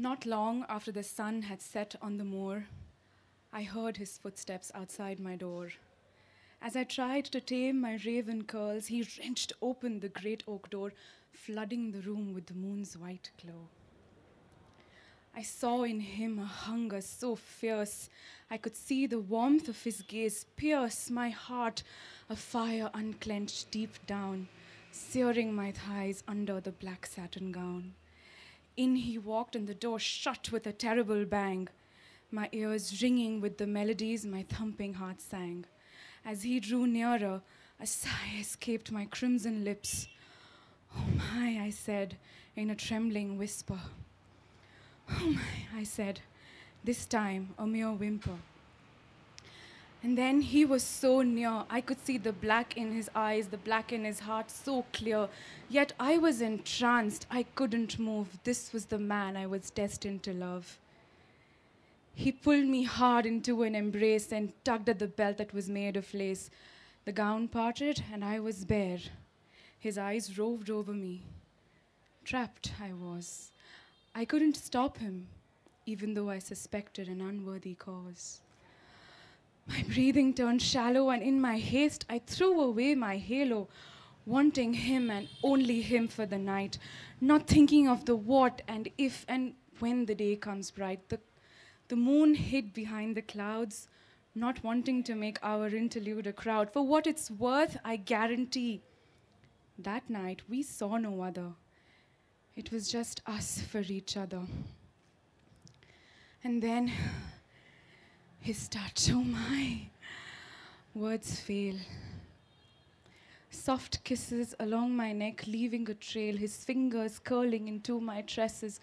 Not long after the sun had set on the moor, I heard his footsteps outside my door. As I tried to tame my raven curls, he wrenched open the great oak door, flooding the room with the moon's white glow. I saw in him a hunger so fierce, I could see the warmth of his gaze pierce my heart, a fire unclenched deep down, searing my thighs under the black satin gown. In he walked and the door shut with a terrible bang, my ears ringing with the melodies my thumping heart sang. As he drew nearer, a sigh escaped my crimson lips. "Oh my," I said in a trembling whisper. "Oh my," I said, this time a mere whimper. And then he was so near, I could see the black in his eyes, the black in his heart so clear. Yet I was entranced, I couldn't move. This was the man I was destined to love. He pulled me hard into an embrace and tugged at the belt that was made of lace. The gown parted and I was bare. His eyes roved over me. Trapped I was. I couldn't stop him, even though I suspected an unworthy cause. My breathing turned shallow, and in my haste, I threw away my halo, wanting him and only him for the night, not thinking of the what and if and when the day comes bright. The moon hid behind the clouds, not wanting to make our interlude a crowd. For what it's worth, I guarantee, that night we saw no other. It was just us for each other. And then his touch, oh my, words fail. Soft kisses along my neck, leaving a trail, his fingers curling into my tresses.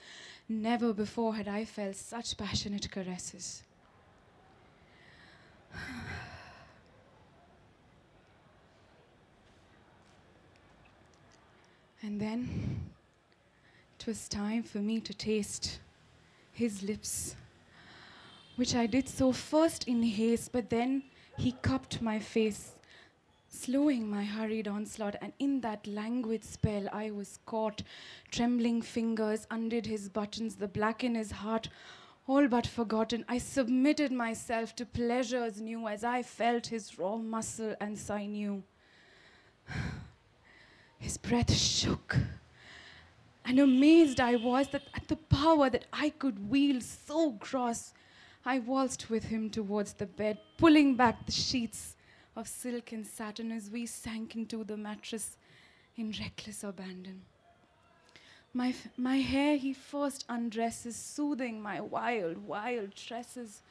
Never before had I felt such passionate caresses. And then it was time for me to taste his lips, which I did so first in haste, but then he cupped my face, slowing my hurried onslaught, and in that languid spell I was caught. Trembling fingers undid his buttons, the black in his heart all but forgotten. I submitted myself to pleasures new as I felt his raw muscle and sinew. His breath shook, and amazed I was that at the power that I could wield so gross. I waltzed with him towards the bed, pulling back the sheets of silk and satin as we sank into the mattress in reckless abandon. My hair he first undresses, soothing my wild, wild tresses.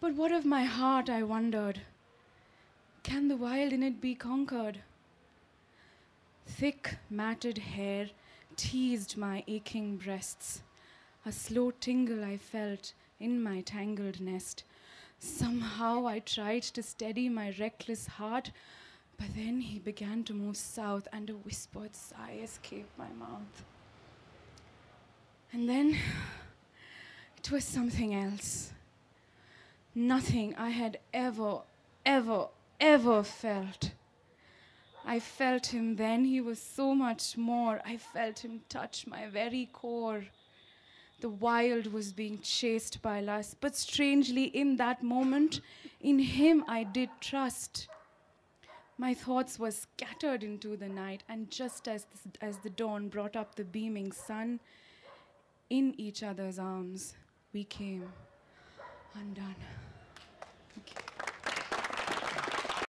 But what of my heart, I wondered? Can the wild in it be conquered? Thick, matted hair teased my aching breasts. A slow tingle I felt in my tangled nest. Somehow I tried to steady my reckless heart, but then he began to move south and a whispered sigh escaped my mouth. And then it was something else. Nothing I had ever felt. I felt him then, he was so much more. I felt him touch my very core. The wild was being chased by lust, but strangely in that moment, in him I did trust. My thoughts were scattered into the night, and just as the dawn brought up the beaming sun, in each other's arms we came undone. Thank you.